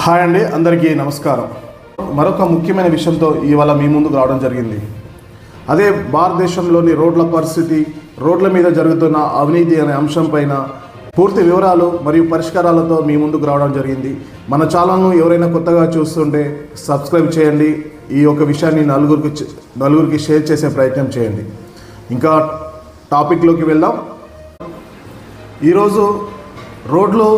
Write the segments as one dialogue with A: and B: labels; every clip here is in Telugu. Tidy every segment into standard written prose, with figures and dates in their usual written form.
A: హాయ్ అండి, అందరికీ నమస్కారం. మరొక ముఖ్యమైన విషయంతో ఇవాళ మీ ముందుకు రావడం జరిగింది. అదే భారతదేశంలోని రోడ్ల పరిస్థితి, రోడ్ల మీద జరుగుతున్న అవినీతి అనే అంశం పైన పూర్తి వివరాలు మరియు పరిష్కారాలతో మీ ముందుకు రావడం జరిగింది. మన ఛానల్ను ఎవరైనా కొత్తగా చూస్తుంటే సబ్స్క్రైబ్ చేయండి. ఈ యొక్క విషయాన్ని నలుగురికి షేర్ చేసే ప్రయత్నం చేయండి. ఇంకా టాపిక్లోకి వెళ్దాం. ఈరోజు రోడ్లు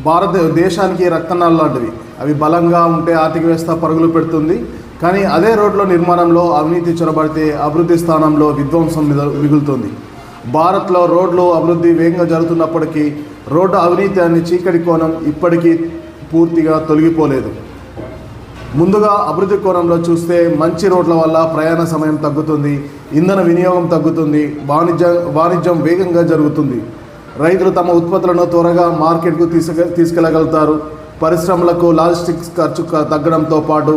A: భారతదేశానికి రక్తనాళాలు లాంటివి. అవి బలంగా ఉంటే ఆర్థిక వ్యవస్థ పరుగులు పెడుతుంది. కానీ అదే రోడ్ల నిర్మాణంలో అవినీతి చొరబడితే అభివృద్ధి స్థానంలో విధ్వంసం మిగులుతుంది. భారత్లో రోడ్లు అభివృద్ధి వేగంగా జరుగుతున్నప్పటికీ రోడ్డు అవినీతి అనే చీకటి కోణం ఇప్పటికీ పూర్తిగా తొలగిపోలేదు. ముందుగా అభివృద్ధి కోణంలో చూస్తే మంచి రోడ్ల వల్ల ప్రయాణ సమయం తగ్గుతుంది, ఇంధన వినియోగం తగ్గుతుంది, వాణిజ్యం వేగంగా జరుగుతుంది. రైతులు తమ ఉత్పత్తులను త్వరగా మార్కెట్కు తీసుకెళ్లగలుగుతారు. పరిశ్రమలకు లాజిస్టిక్స్ ఖర్చు తగ్గడంతో పాటు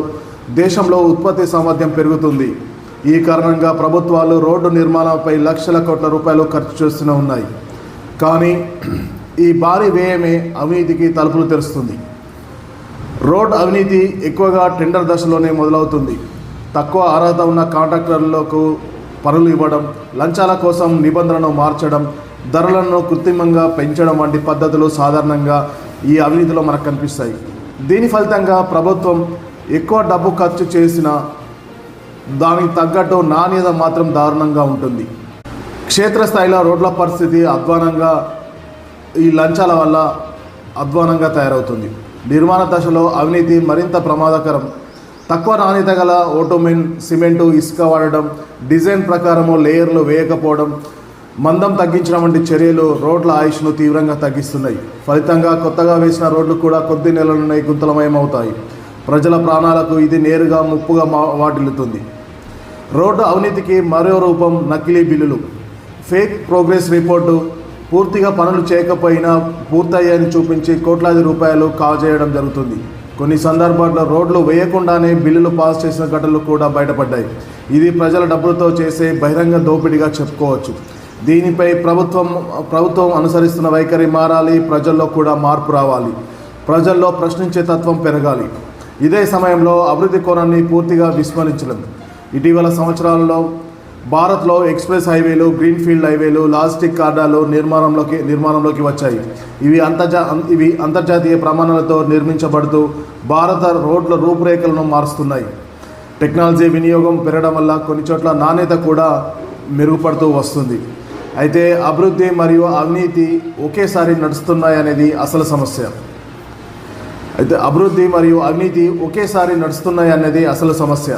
A: దేశంలో ఉత్పత్తి సామర్థ్యం పెరుగుతుంది. ఈ కారణంగా ప్రభుత్వాలు రోడ్డు నిర్మాణంపై లక్షల కోట్ల రూపాయలు ఖర్చు చేస్తూనే ఉన్నాయి. కానీ ఈ భారీ వ్యయమే అవినీతికి తలుపులు తెరుస్తుంది. రోడ్ అవినీతి ఎక్కువగా టెండర్ దశలోనే మొదలవుతుంది. తక్కువ అర్హత ఉన్న కాంట్రాక్టర్లకు పనులు ఇవ్వడం, లంచాల కోసం నిబంధనలను మార్చడం, ధరలను కృత్రిమంగా పెంచడం వంటి పద్ధతులు సాధారణంగా ఈ అవినీతిలో మనకు కనిపిస్తాయి. దీని ఫలితంగా ప్రభుత్వం ఎక్కువ డబ్బు ఖర్చు చేసిన దానికి తగ్గట్టు నాణ్యత మాత్రం దారుణంగా ఉంటుంది. క్షేత్రస్థాయిలో రోడ్ల పరిస్థితి అధ్వానంగా ఈ లంచాల వల్ల అధ్వానంగా తయారవుతుంది. నిర్మాణ దశలో అవినీతి మరింత ప్రమాదకరం. తక్కువ నాణ్యత గల ఓటోమెన్, సిమెంటు, ఇసుక వాడడం, డిజైన్ ప్రకారము లేయర్లు వేయకపోవడం, మందం తగ్గించడం వంటి చర్యలు రోడ్ల ఆయుష్ను తీవ్రంగా తగ్గిస్తున్నాయి. ఫలితంగా కొత్తగా వేసిన రోడ్లు కూడా కొద్ది నెలలునే గుంతలమయమవుతాయి. ప్రజల ప్రాణాలకు ఇది నేరుగా ముప్పుగా వాటిల్లుతుంది. రోడ్డు అవినీతికి మరో రూపం నకిలీ బిల్లులు. ఫేక్ ప్రోగ్రెస్ రిపోర్టు పూర్తిగా పనులు చేయకపోయినా పూర్తయ్యాయని చూపించి కోట్లాది రూపాయలు కాజేయడం జరుగుతుంది. కొన్ని సందర్భాల్లో రోడ్లు వేయకుండానే బిల్లులు పాస్ చేసిన ఘటనలు కూడా బయటపడ్డాయి. ఇది ప్రజల డబ్బులతో చేసే బహిరంగ దోపిడీగా చెప్పుకోవచ్చు. దీనిపై ప్రభుత్వం అనుసరిస్తున్న వైఖరి మారాలి. ప్రజల్లో కూడా మార్పు రావాలి. ప్రజల్లో ప్రశ్నించే తత్వం పెరగాలి. ఇదే సమయంలో అభివృద్ధి కోణాన్ని పూర్తిగా విస్మరించడం. ఇటీవల సంవత్సరాలలో భారత్లో ఎక్స్ప్రెస్ హైవేలు, గ్రీన్ఫీల్డ్ హైవేలు, లాజిస్టిక్ కారిడార్లు నిర్మాణంలోకి వచ్చాయి. ఇవి అంతర్జాతీయ ప్రమాణాలతో నిర్మించబడుతూ భారత రోడ్ల రూపురేఖలను మారుస్తున్నాయి. టెక్నాలజీ వినియోగం పెరగడం వల్ల కొన్ని చోట్ల నాణ్యత కూడా మెరుగుపడుతూ వస్తుంది. అయితే అభివృద్ధి మరియు అవినీతి ఒకేసారి నడుస్తున్నాయనేది అసలు సమస్య.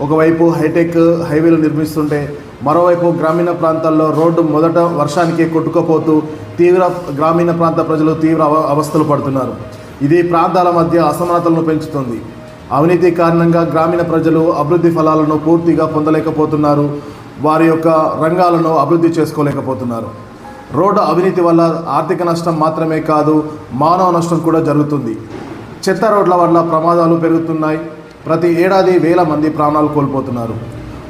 A: ఒకవైపు హైటెక్ హైవేలు నిర్మిస్తుంటే మరోవైపు గ్రామీణ ప్రాంతాల్లో రోడ్డు మొదట వర్షానికి కొట్టుకుపోతూ గ్రామీణ ప్రాంత ప్రజలు తీవ్ర అవస్థలు పడుతున్నారు. ఇది ప్రాంతాల మధ్య అసమానతలను పెంచుతుంది. అవినీతి కారణంగా గ్రామీణ ప్రజలు అభివృద్ధి ఫలాలను పూర్తిగా పొందలేకపోతున్నారు. వారి యొక్క రంగాలను అభివృద్ధి చేసుకోలేకపోతున్నారు. రోడ్డు అవినీతి వల్ల ఆర్థిక నష్టం మాత్రమే కాదు, మానవ నష్టం కూడా జరుగుతుంది. చెత్త రోడ్ల వల్ల ప్రమాదాలు పెరుగుతున్నాయి. ప్రతి ఏడాది వేల మంది ప్రాణాలు కోల్పోతున్నారు.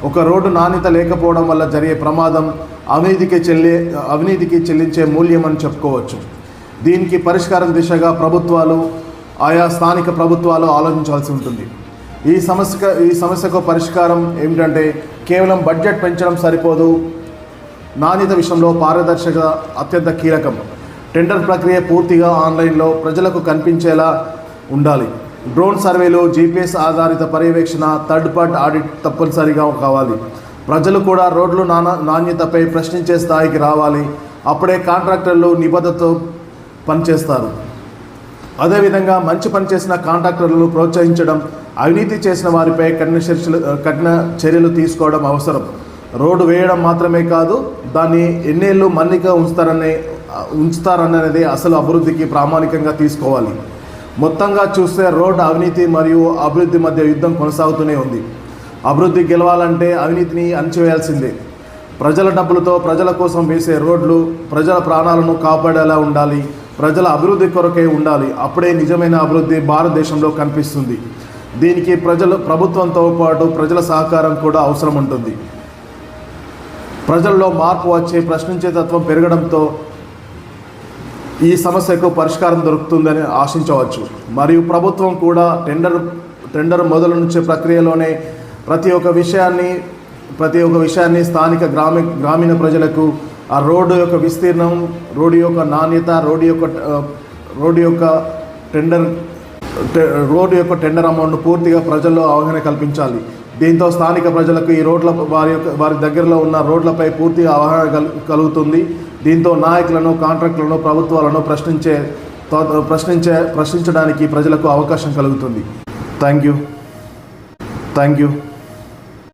A: ఒక రోడ్డు నాణ్యత లేకపోవడం వల్ల జరిగే ప్రమాదం అవినీతికి చెల్లించే మూల్యం అని చెప్పుకోవచ్చు. దీనికి పరిష్కారం దిశగా ఆయా స్థానిక ప్రభుత్వాలు ఆలోచించాల్సి ఉంటుంది. ఈ సమస్యకు పరిష్కారం ఏమిటంటే కేవలం బడ్జెట్ పెంచడం సరిపోదు. నాణ్యత విషయంలో పారదర్శకత అత్యంత కీలకం. టెండర్ ప్రక్రియ పూర్తిగా ఆన్లైన్లో ప్రజలకు కనిపించేలా ఉండాలి. డ్రోన్ సర్వేలు, జీపీఎస్ ఆధారిత పర్యవేక్షణ, థర్డ్ పార్టీ ఆడిట్ తప్పనిసరిగా కావాలి. ప్రజలు కూడా రోడ్లు నాణ్యతపై ప్రశ్నించే స్థాయికి రావాలి. అప్పుడే కాంట్రాక్టర్లు నిబద్ధతతో పనిచేస్తారు. అదేవిధంగా మంచి పనిచేసిన కాంట్రాక్టర్లను ప్రోత్సహించడం, అవినీతి చేసిన వారిపై కఠిన చర్యలు తీసుకోవడం అవసరం. రోడ్డు వేయడం మాత్రమే కాదు, దాన్ని ఎన్నేళ్ళు మన్నిక ఉంచుతారనేది అసలు అభివృద్ధికి ప్రామాణికంగా తీసుకోవాలి. మొత్తంగా చూస్తే రోడ్డు అవినీతి మరియు అభివృద్ధి మధ్య యుద్ధం కొనసాగుతూనే ఉంది. అభివృద్ధి గెలవాలంటే అవినీతిని అణచివేయాల్సిందే. ప్రజల డబ్బులతో ప్రజల కోసం వేసే రోడ్లు ప్రజల ప్రాణాలను కాపాడేలా ఉండాలి. ప్రజల అభివృద్ధి కొరకే ఉండాలి. అప్పుడే నిజమైన అభివృద్ధి భారతదేశంలో కనిపిస్తుంది. దీనికి ప్రభుత్వంతో పాటు ప్రజల సహకారం కూడా అవసరం ఉంటుంది. ప్రజల్లో మార్పు వచ్చి ప్రశ్నించే తత్వం పెరగడంతో ఈ సమస్యకు పరిష్కారం దొరుకుతుందని ఆశించవచ్చు. మరియు ప్రభుత్వం కూడా టెండర్ మొదలు నుంచే ప్రక్రియలోనే ప్రతి ఒక్క విషయాన్ని స్థానిక గ్రామీణ ప్రజలకు ఆ రోడ్డు యొక్క విస్తీర్ణం, రోడ్డు యొక్క నాణ్యత, రోడ్డు యొక్క టెండర్ అమౌంట్ పూర్తిగా ప్రజల్లో అవగాహన కల్పించాలి. దీంతో స్థానిక ప్రజలకు ఈ రోడ్ల వారి దగ్గరలో ఉన్న రోడ్లపై పూర్తిగా అవగాహన కలుగుతుంది. దీంతో నాయకులను, కాంట్రాక్టులను, ప్రభుత్వాలను ప్రశ్నించడానికి ప్రజలకు అవకాశం కలుగుతుంది. Thank you.